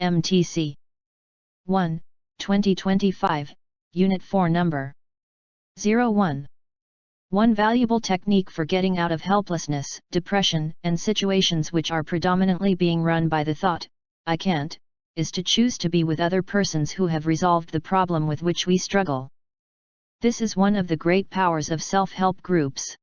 MTC 1, 2025, Unit 4 Number 01. One valuable technique for getting out of helplessness, depression, and situations which are predominantly being run by the thought, I can't, is to choose to be with other persons who have resolved the problem with which we struggle. This is one of the great powers of self-help groups.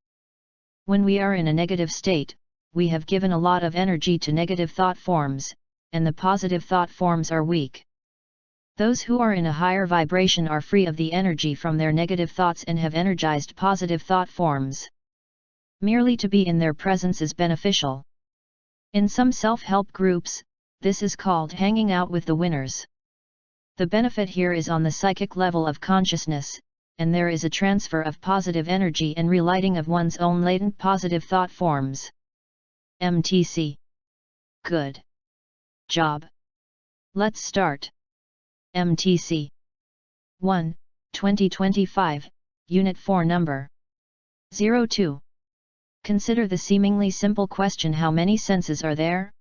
When we are in a negative state, we have given a lot of energy to negative thought forms, and the positive thought forms are weak. Those who are in a higher vibration are free of the energy from their negative thoughts and have energized positive thought forms. Merely to be in their presence is beneficial. In some self-help groups, this is called hanging out with the winners. The benefit here is on the psychic level of consciousness, and there is a transfer of positive energy and relighting of one's own latent positive thought forms. MTC. Good job. Let's start. MTC 1, 2025, Unit 4 Number 02. Consider the seemingly simple question: how many senses are there?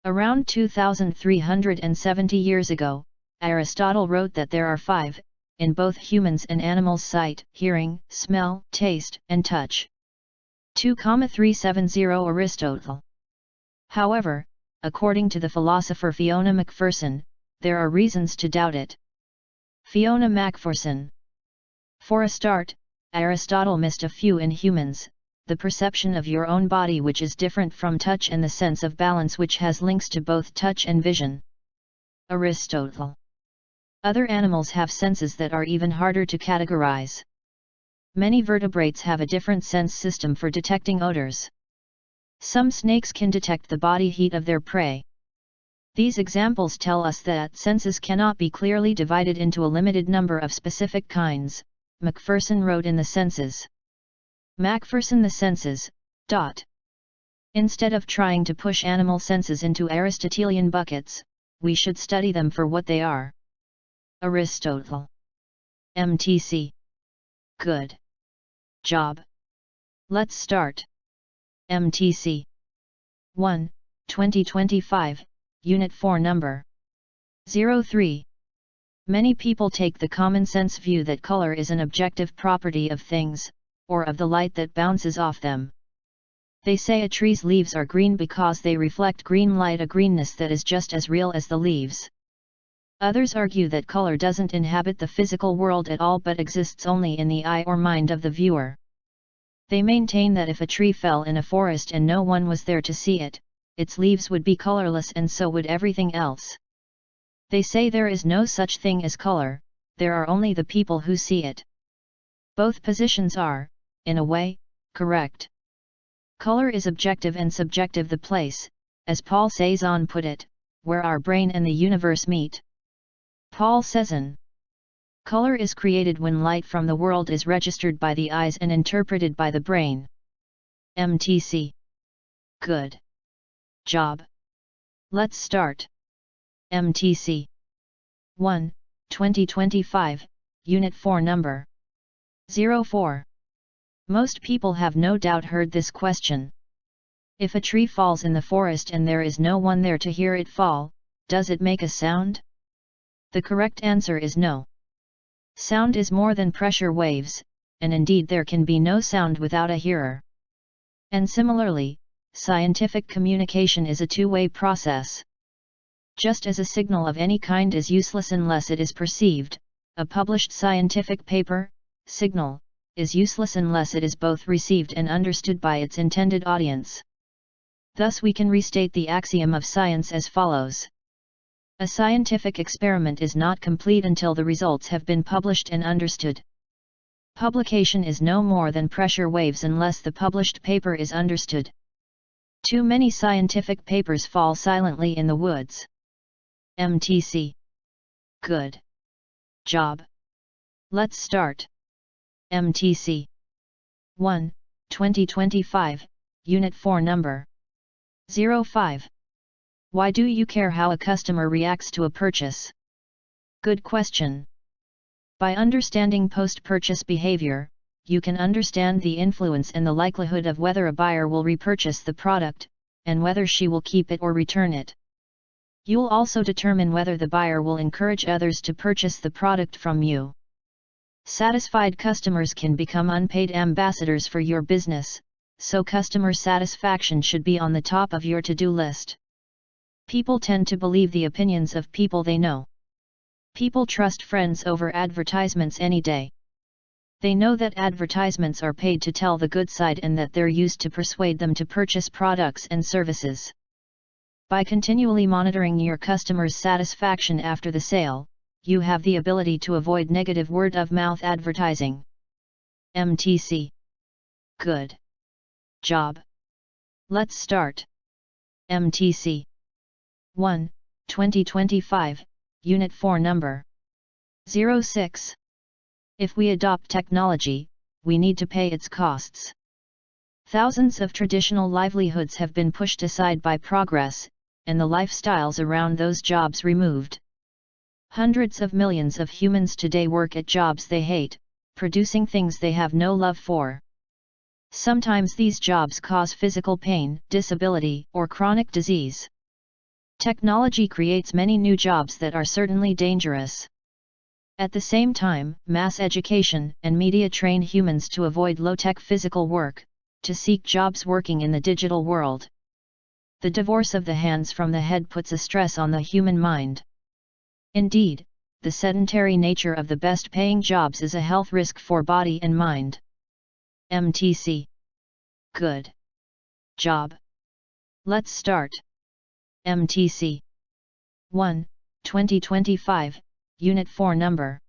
Around 2370 years ago, Aristotle wrote that there are 5, in both humans and animals: sight, hearing, smell, taste, and touch. 2,370 Aristotle. However, according to the philosopher Fiona Macpherson, there are reasons to doubt it. Fiona Macpherson. For a start, Aristotle missed a few in humans: the perception of your own body, which is different from touch, and the sense of balance, which has links to both touch and vision. Aristotle. Other animals have senses that are even harder to categorize. Many vertebrates have a different sense system for detecting odors. Some snakes can detect the body heat of their prey. These examples tell us that senses cannot be clearly divided into a limited number of specific kinds, Macpherson wrote in The Senses. Macpherson: The Senses. Instead of trying to push animal senses into Aristotelian buckets, we should study them for what they are. Aristotle. MTC. Good job. Let's start. MTC 1, 2025, Unit 4 Number 03. Many people take the common sense view that color is an objective property of things, or of the light that bounces off them. They say a tree's leaves are green because they reflect green light, a greenness that is just as real as the leaves. Others argue that color doesn't inhabit the physical world at all but exists only in the eye or mind of the viewer. They maintain that if a tree fell in a forest and no one was there to see it, its leaves would be colorless, and so would everything else. They say there is no such thing as color, there are only the people who see it. Both positions are, in a way, correct. Color is objective and subjective, the place, as Paul Cézanne put it, where our brain and the universe meet. Paul Cézanne. Color is created when light from the world is registered by the eyes and interpreted by the brain. MTC. Good job. Let's start. MTC 1, 2025, Unit 4 Number 04. Most people have no doubt heard this question. If a tree falls in the forest and there is no one there to hear it fall, does it make a sound? The correct answer is no. Sound is more than pressure waves, and indeed there can be no sound without a hearer. And similarly, scientific communication is a two-way process. Just as a signal of any kind is useless unless it is perceived, a published scientific paper, signal, is useless unless it is both received and understood by its intended audience. Thus we can restate the axiom of science as follows. A scientific experiment is not complete until the results have been published and understood. Publication is no more than pressure waves unless the published paper is understood. Too many scientific papers fall silently in the woods. MTC. Good job. Let's start. MTC 1, 2025, Unit 4 Number 05. Why do you care how a customer reacts to a purchase? Good question. By understanding post-purchase behavior, you can understand the influence and the likelihood of whether a buyer will repurchase the product, and whether she will keep it or return it. You'll also determine whether the buyer will encourage others to purchase the product from you. Satisfied customers can become unpaid ambassadors for your business, so customer satisfaction should be on the top of your to-do list. People tend to believe the opinions of people they know. People trust friends over advertisements any day. They know that advertisements are paid to tell the good side and that they're used to persuade them to purchase products and services. By continually monitoring your customers' satisfaction after the sale, you have the ability to avoid negative word-of-mouth advertising. MTC. Good job. Let's start. MTC 1, 2025, Unit 4 Number 06. If we adopt technology, we need to pay its costs. Thousands of traditional livelihoods have been pushed aside by progress, and the lifestyles around those jobs removed. Hundreds of millions of humans today work at jobs they hate, producing things they have no love for. Sometimes these jobs cause physical pain, disability, or chronic disease. Technology creates many new jobs that are certainly dangerous. At the same time, mass education and media train humans to avoid low-tech physical work, to seek jobs working in the digital world. The divorce of the hands from the head puts a stress on the human mind. Indeed, the sedentary nature of the best-paying jobs is a health risk for body and mind. MTC. Good job. Let's start. MTC 1, 2025, Unit 4 Number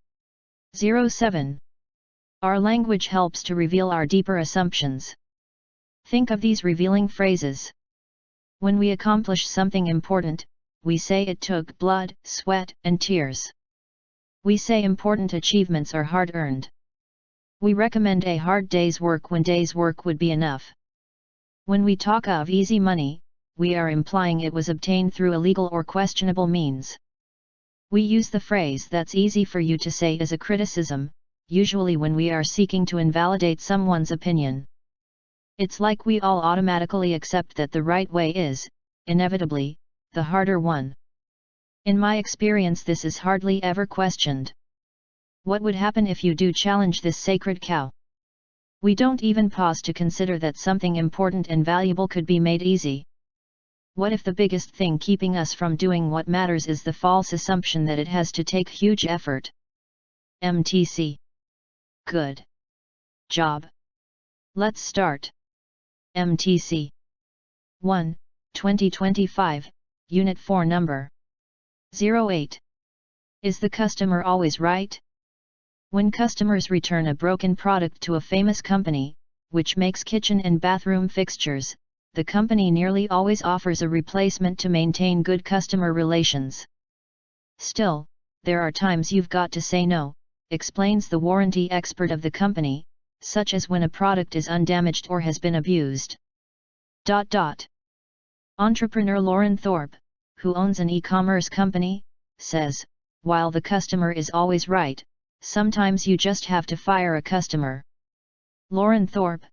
07. Our language helps to reveal our deeper assumptions. Think of these revealing phrases. When we accomplish something important, we say it took blood, sweat, and tears. We say important achievements are hard-earned. We recommend a hard day's work when day's work would be enough. When we talk of easy money, we are implying it was obtained through illegal or questionable means. We use the phrase "that's easy for you to say" as a criticism, usually when we are seeking to invalidate someone's opinion. It's like we all automatically accept that the right way is, inevitably, the harder one. In my experience, this is hardly ever questioned. What would happen if you do challenge this sacred cow? We don't even pause to consider that something important and valuable could be made easy. What if the biggest thing keeping us from doing what matters is the false assumption that it has to take huge effort? MTC. Good job. Let's start. MTC 1, 2025, Unit 4 Number 08. Is the customer always right? When customers return a broken product to a famous company, which makes kitchen and bathroom fixtures, the company nearly always offers a replacement to maintain good customer relations. Still, there are times you've got to say no, explains the warranty expert of the company, such as when a product is undamaged or has been abused. Entrepreneur Lauren Thorpe, who owns an e-commerce company, says, while the customer is always right, sometimes you just have to fire a customer. Lauren Thorpe.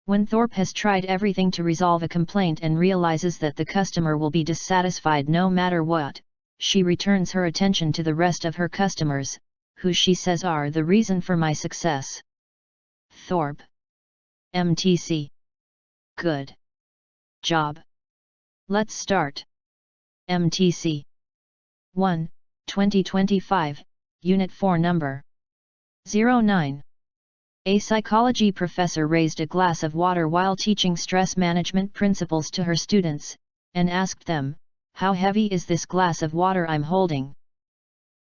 When Thorpe has tried everything to resolve a complaint and realizes that the customer will be dissatisfied no matter what, she returns her attention to the rest of her customers, who she says are the reason for my success. Thorpe. MTC. Good job. Let's start. MTC 1, 2025, Unit 4 Number 09. A psychology professor raised a glass of water while teaching stress management principles to her students, and asked them, "How heavy is this glass of water I'm holding?"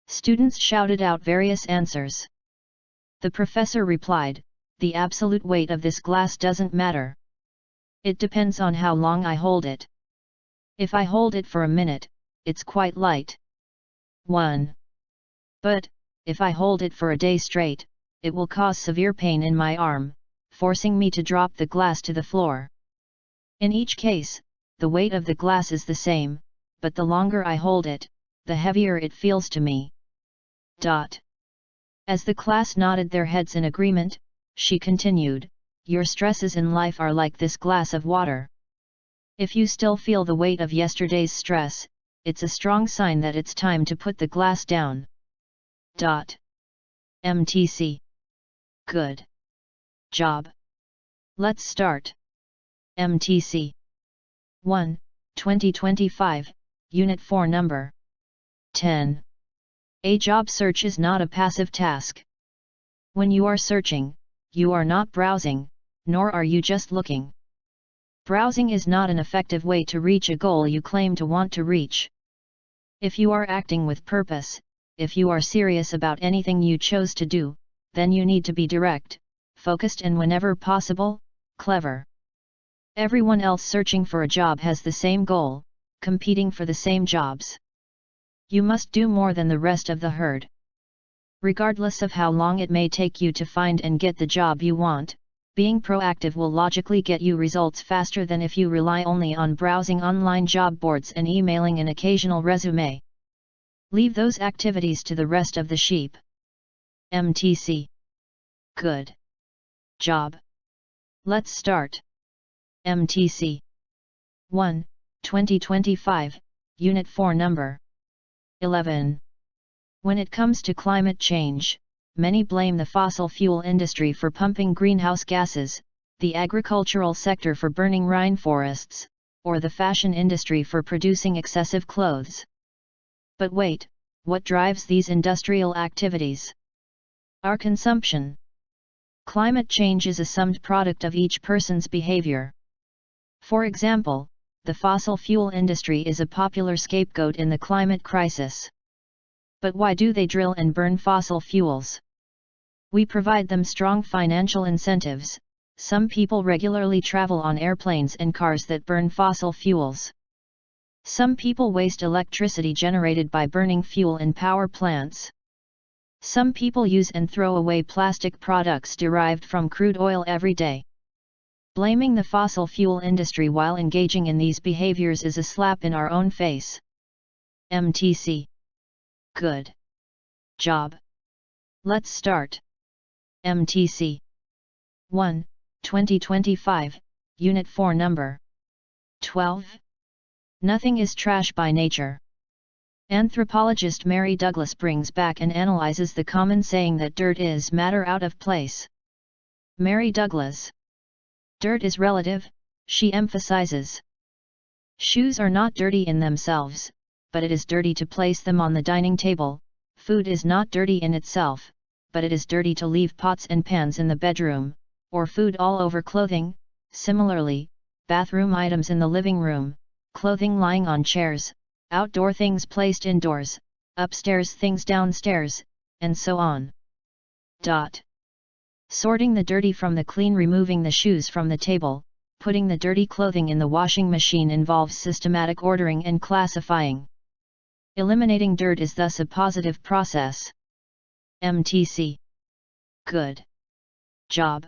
Students shouted out various answers. The professor replied, "The absolute weight of this glass doesn't matter. It depends on how long I hold it. If I hold it for a minute, it's quite light. 1. But, if I hold it for a day straight, it will cause severe pain in my arm, forcing me to drop the glass to the floor. In each case, the weight of the glass is the same, but the longer I hold it, the heavier it feels to me." As the class nodded their heads in agreement, she continued, "Your stresses in life are like this glass of water. If you still feel the weight of yesterday's stress, it's a strong sign that it's time to put the glass down. MTC. Good job. Let's start. MTC 1, 2025, Unit 4, Number 10. A job search is not a passive task. When you are searching, you are not browsing, nor are you just looking. Browsing is not an effective way to reach a goal you claim to want to reach. If you are acting with purpose, if you are serious about anything you chose to do, then you need to be direct, focused, and whenever possible, clever. Everyone else searching for a job has the same goal, competing for the same jobs. You must do more than the rest of the herd. Regardless of how long it may take you to find and get the job you want, being proactive will logically get you results faster than if you rely only on browsing online job boards and emailing an occasional resume. Leave those activities to the rest of the sheep. MTC. Good job. Let's start. MTC 1, 2025, Unit 4, Number 11. When it comes to climate change, many blame the fossil fuel industry for pumping greenhouse gases, the agricultural sector for burning rainforests, or the fashion industry for producing excessive clothes. But wait, what drives these industrial activities? Our consumption. Climate change is a summed product of each person's behavior. For example, the fossil fuel industry is a popular scapegoat in the climate crisis. But why do they drill and burn fossil fuels? We provide them strong financial incentives. Some people regularly travel on airplanes and cars that burn fossil fuels. Some people waste electricity generated by burning fuel in power plants. Some people use and throw away plastic products derived from crude oil every day. Blaming the fossil fuel industry while engaging in these behaviors is a slap in our own face. MTC. Good job. Let's start. MTC 1, 2025, Unit 4, Number 12. Nothing is trash by nature. Anthropologist Mary Douglas brings back and analyzes the common saying that dirt is matter out of place. Mary Douglas. Dirt is relative, she emphasizes. Shoes are not dirty in themselves, but it is dirty to place them on the dining table. Food is not dirty in itself, but it is dirty to leave pots and pans in the bedroom, or food all over clothing. Similarly, bathroom items in the living room, clothing lying on chairs, outdoor things placed indoors, upstairs things downstairs, and so on. Sorting the dirty from the clean, removing the shoes from the table, putting the dirty clothing in the washing machine involves systematic ordering and classifying. Eliminating dirt is thus a positive process. MTC. Good job.